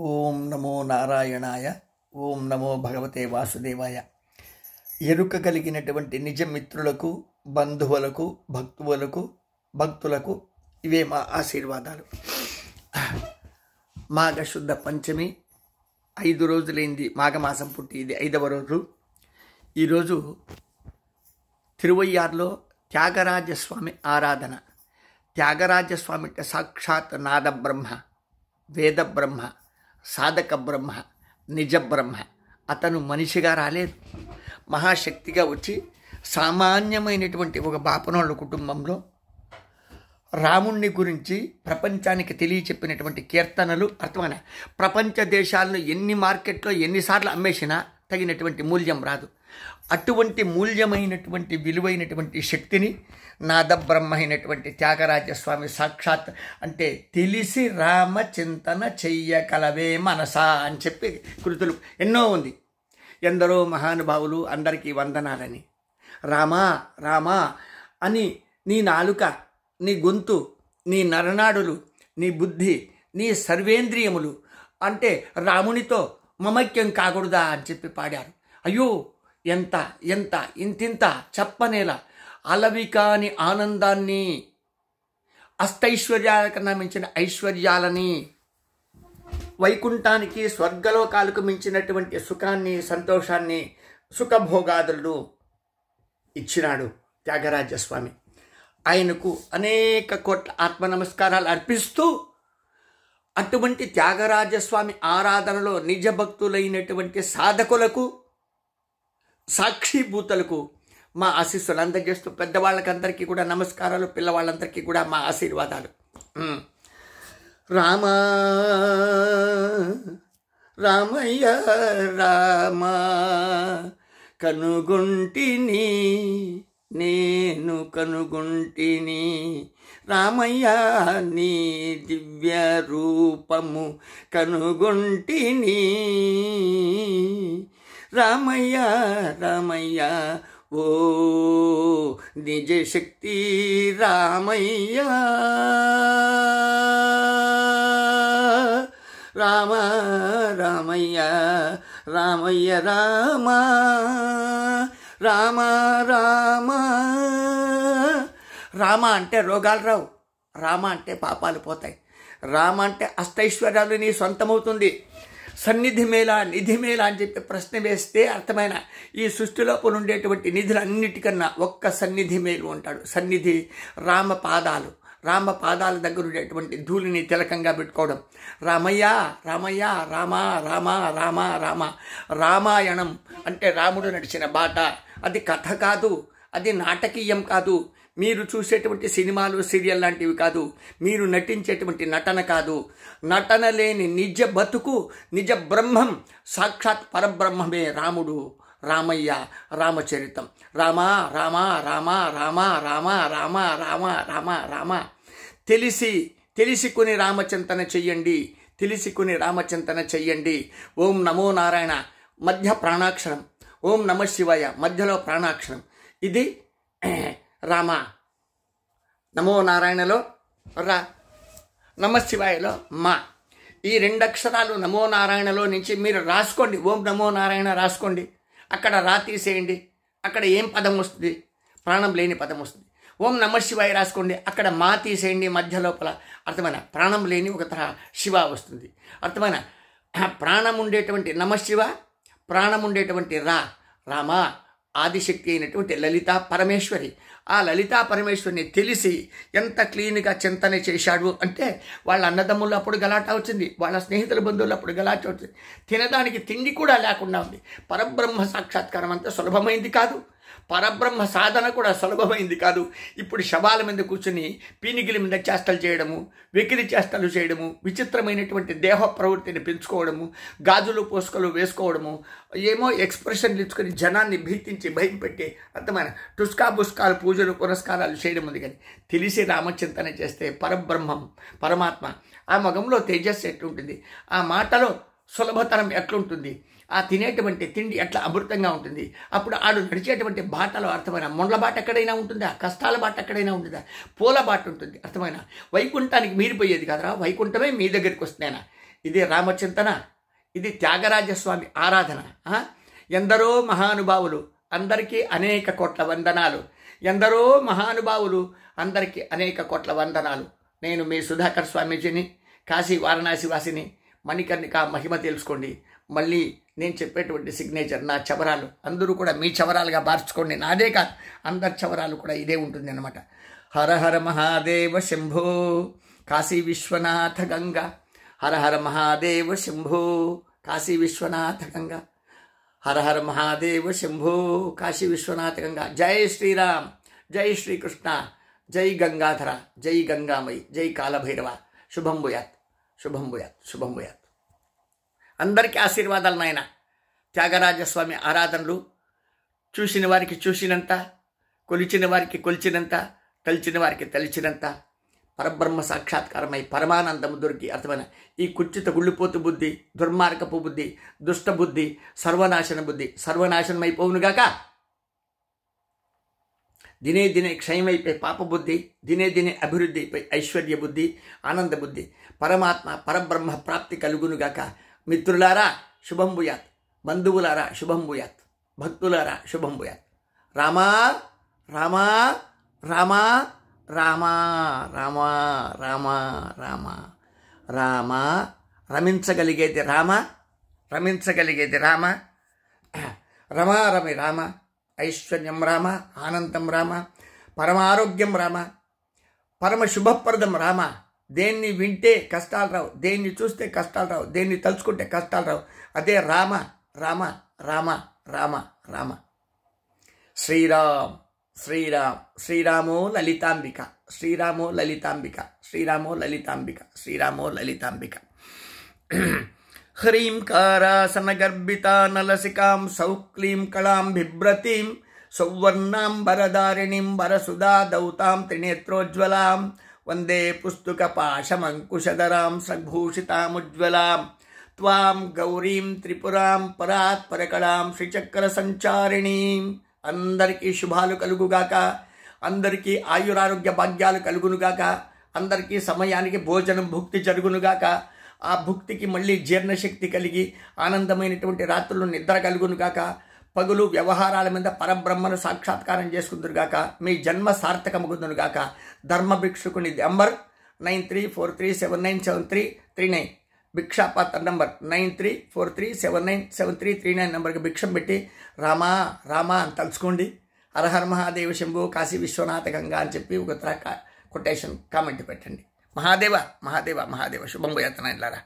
ఓం నమో నారాయణాయ. ఓం నమో భగవతే వాసుదేవాయ. ఎరుక కలిగినటువంటి నిజ మిత్రులకు, బంధువులకు, భక్తులకు ఇవే మా ఆశీర్వాదాలు. మాఘశుద్ధ పంచమి 5 రోజులైంది. మాఘమాసం పుట్టి ఇది 5వ రోజు. ఈరోజు తిరువయ్యారులో త్యాగరాజస్వామి ఆరాధన. త్యాగరాజస్వామి అంటే సాక్షాత్ నాద బ్రహ్మ, వేద బ్రహ్మ, సాధక బ్రహ్మ, నిజ బ్రహ్మ. అతను మనిషిగా రాలేదు, మహాశక్తిగా వచ్చి సామాన్యమైనటువంటి ఒక బాపనోళ్ళ కుటుంబంలో రాముణ్ణి గురించి ప్రపంచానికి తెలియచెప్పినటువంటి కీర్తనలు అర్థమైన ప్రపంచ దేశాలను ఎన్ని మార్కెట్లో ఎన్నిసార్లు అమ్మేసినా తగినటువంటి మూల్యం రాదు. అటువంటి మూల్యమైనటువంటి విలువైనటువంటి శక్తిని నాదబ్రహ్మ అయినటువంటి త్యాగరాజస్వామి సాక్షాత్ అంటే తెలిసి రామ చింతన చెయ్యగలవే మనసా అని చెప్పి కృతులు ఎన్నో ఉంది. ఎందరో మహానుభావులు అందరికీ వందనాలని రామా రామా అని నీ నాలుక, నీ గొంతు, నీ నరనాడులు, నీ బుద్ధి, నీ సర్వేంద్రియములు అంటే రామునితో మమైక్యం కాకూడదా అని చెప్పి పాడారు. అయ్యో ఎంత ఎంత ఇంతింత చెప్పనేలా అలవికాని ఆనందాన్ని, అష్టైశ్వర్యాల కన్నా మించిన ఐశ్వర్యాలని, వైకుంఠానికి స్వర్గలోకాలకు మించినటువంటి సుఖాన్ని, సంతోషాన్ని, సుఖభోగాదులు ఇచ్చినాడు త్యాగరాజస్వామి. ఆయనకు అనేక కోట్ల ఆత్మ నమస్కారాలు అర్పిస్తూ అటువంటి త్యాగరాజస్వామి ఆరాధనలో నిజ భక్తులైనటువంటి సాధకులకు, సాక్షిభూతులకు మా ఆశీస్సులు అందజేస్తూ పెద్దవాళ్ళకందరికీ కూడా నమస్కారాలు, పిల్లవాళ్ళందరికీ కూడా మా ఆశీర్వాదాలు. రామ రామయ్య రామ కనుగొంటిని నేను కనుగొంటిని రామయ్య నీ దివ్య రూపము కనుగొంటిని రామయ్య రామయ్య ఓ నిజ శక్తి రామయ్య రామ రామయ్య రామయ్య రామ రామ రామ రామ అంటే రోగాలు రావు, రామ అంటే పాపాలు పోతాయి, రామ అంటే అష్టైశ్వర్యాలు నీ సొంతమవుతుంది. సన్నిధి మేళ నిధి మేళ అని చెప్పి ప్రశ్న వేస్తే అర్థమైన ఈ సృష్టిలోపల ఉండేటువంటి నిధులన్నిటికన్నా ఒక్క సన్నిధి మేలు ఉంటాడు. సన్నిధి రామ పాదాలు, రామ పాదాల దగ్గర ఉండేటువంటి ధూళిని తిలకంగా పెట్టుకోవడం. రామయ్య రామయ్య రామ రామ రామ రామ. రామాయణం అంటే రాముడు నడిచిన బాట. అది కథ కాదు, అది నాటకీయం కాదు, మీరు చూసేటువంటి సినిమాలు సీరియల్ లాంటివి కాదు, మీరు నటించేటువంటి నటన కాదు. నటన లేని నిజ బతుకు, నిజ బ్రహ్మం, సాక్షాత్ పరబ్రహ్మమే రాముడు, రామయ్య, రామచరితం. రామ రామ రామ రామ రామ రామ రామ రామ రామ. తెలిసి కొని రామచింతన చెయ్యండి, తెలిసికొని రామచింతన చెయ్యండి. ఓం నమో నారాయణ మధ్య ప్రాణాక్షరం, ఓం నమ శివాయ మధ్యలో ప్రాణాక్షరం. ఇది రామ. నమో నారాయణలో రా, నమ శివాయలో మా. ఈ 2 అక్షరాలు నమో నారాయణలో నుంచి మీరు రాసుకోండి. ఓం నమో నారాయణ రాసుకోండి. అక్కడ రా తీసేయండి. అక్కడ ఏం పదం వస్తుంది? ప్రాణం లేని పదం వస్తుంది. ఓం నమ శివాయ రాసుకోండి. అక్కడ మా తీసేయండి. మధ్య లోపల అర్థమైన ప్రాణం లేని ఒక తరహా శివ వస్తుంది. అర్థమైన ప్రాణం ఉండేటువంటి నమ శివ, ప్రాణం ఉండేటువంటి రా రామ. ఆదిశక్తి అయినటువంటి లలితా పరమేశ్వరి. ఆ లలితా పరమేశ్వరిని తెలిసి ఎంత క్లీన్గా చింతన చేశాడు అంటే వాళ్ళ అన్నదమ్ములు అప్పుడు గలాట వచ్చింది, వాళ్ళ స్నేహితుల బంధువులు అప్పుడు గలాట వచ్చింది. తినడానికి తిండి కూడా లేకుండా ఉంది. పరబ్రహ్మ సాక్షాత్కారం అంతా సులభమైంది కాదు, పరబ్రహ్మ సాధన కూడా సులభమైంది కాదు. ఇప్పుడు శవాల మీద కూర్చుని పీనిగిలి మీద చేష్టలు చేయడము, వెకిలి చేష్టలు చేయడము, విచిత్రమైనటువంటి దేహ ప్రవృత్తిని పెంచుకోవడము, గాజులు పోసుకలు వేసుకోవడము, ఏమో ఎక్స్ప్రెషన్లు ఇచ్చుకొని జనాన్ని భీతించి భయం పెట్టి అర్థమైన టుస్కా బుస్కాలు పూజలు పురస్కారాలు చేయడం ఉంది. కానీ తెలిసి రామచింతన చేస్తే పరబ్రహ్మం, పరమాత్మ, ఆ మగంలో తేజస్సు ఎట్లుంటుంది, ఆ మాటలో సులభతరం ఎట్లుంటుంది, ఆ తినేటువంటి తిండి ఎట్లా అమృతంగా ఉంటుంది. అప్పుడు ఆడు నడిచేటువంటి బాటలో అర్థమైన మొండ్ల బాట ఎక్కడైనా ఉంటుందా, కష్టాల బాట ఎక్కడైనా ఉంటుందా, పూల బాట ఉంటుంది. అర్థమైన వైకుంఠానికి మీరు పోయేది కదరా, వైకుంఠమే మీ దగ్గరికి వస్తున్నాయినా. ఇది రామచింతన, ఇది త్యాగరాజస్వామి ఆరాధన. ఎందరో మహానుభావులు, అందరికీ అనేక కోట్ల వందనాలు. ఎందరో మహానుభావులు, అందరికీ అనేక కోట్ల వందనాలు. నేను మీ సుధాకర్ స్వామీజీని, కాశీ వారణాసి వాసిని. మణికర్ణిక మహిమ తెలుసుకోండి. మళ్ళీ నేను చెప్పేటువంటి సిగ్నేచర్ నా చవరాలు అందరూ కూడా మీ చవరాలుగా మార్చుకోండి. నాదే కాదు, అందరి చవరాలు కూడా ఇదే ఉంటుంది అన్నమాట. హర హర మహాదేవ శంభో కాశీ విశ్వనాథ గంగా. హర హర మహాదేవ శంభో కాశీ విశ్వనాథ గంగా. హర హర మహాదేవ శంభో కాశీ విశ్వనాథ గంగా. జై శ్రీరామ్, జై శ్రీకృష్ణ, జై గంగాధర, జై గంగామయి, జై కాలభైరవ. శుభం భూయాత్, శుభం భూయాత్, శుభం భూయాత్. అందరికీ ఆశీర్వాదాలు నాయన. త్యాగరాజస్వామి ఆరాధనలు చూసిన వారికి చూసినంత, కొలిచిన వారికి కొలిచినంత, తలిచిన వారికి తలిచినంత పరబ్రహ్మ సాక్షాత్కారమై పరమానందము దొరికి అర్థమైన ఈ కుచ్చిత గుళ్ళిపోతు బుద్ధి, దుర్మార్గపు బుద్ధి, దుష్ట బుద్ధి, సర్వనాశన బుద్ధి సర్వనాశనమైపోవునుగాక. దినే దినే క్షయమైపోయి పాప బుద్ధి, దినే దినే అభివృద్ధి అయిపోయి ఐశ్వర్య బుద్ధి, ఆనంద బుద్ధి, పరమాత్మ పరబ్రహ్మ ప్రాప్తి కలుగునుగాక. మిత్రులారా శుభం భూయాత్, బంధువులారా శుభం భూయాత్, భక్తులారా శుభం భూయాత్. రామా రామా రామా రామా రామా రామా రామా రామా. రమించగలిగేది రామ, రమించగలిగేది రామ. రమారమి రామ, ఐశ్వర్యం రామ, ఆనందం రామ, పరమారోగ్యం రామ, పరమ శుభప్రదం రామ. దేన్ని వింటే కష్టాలు రావు, దేన్ని చూస్తే కష్టాలు రావు, దేన్ని తలుచుకుంటే కష్టాలు రావు. అదే రామ రామ రామ రామ రామ. శ్రీరామ్ శ్రీరామ్, శ్రీరామో లలితాంబిక, శ్రీరామో లలితాంబిక, శ్రీరామో లలితాంబిక, శ్రీరామో లలితాంబిక. హ్రీంకారాసనగర్భితానలసికాం సౌక్లీం కళాం బిభ్రతీం సౌవర్ణాంబరధారిణీం వరసుధా దౌతాం త్రినేత్రోజ్వలాం వందే పుస్తుకపాశమంకుశధరాం సద్భూషితాముజ్వలాం త్వాం గౌరీం త్రిపురాం పరాత్పరకళాం శ్రీచక్ర సంచారిణీం. అందరికీ శుభాలు కలుగుగాక, అందరికీ ఆయురారోగ్య భాగ్యాలు కలుగునుగాక, అందరికీ సమయానికి భోజనం భుక్తి జరుగునుగాక. ఆ భుక్తికి మళ్ళీ జీర్ణశక్తి కలిగి ఆనందమైనటువంటి రాత్రులు నిద్ర కలుగునుగాక. పగులు వ్యవహారాల మీద పరబ్రహ్మను సాక్షాత్కారం చేసుకుందురుగాక. మీ జన్మ సార్థకమగుందునుగాక. ధర్మభిక్షుకుని నంబర్ 9343797339. భిక్షాపాత్ర నంబర్ 9343797339 నంబర్కి భిక్షం పెట్టి రామా రామా అని తలుచుకోండి. హరహర మహాదేవ శంభో కాశీ విశ్వనాథ గంగా అని చెప్పి ఒక కొటేషన్ కామెంట్ పెట్టండి. మహాదేవ మహాదేవ మహాదేవ. శుభం భూయాత్ నాయనలారా.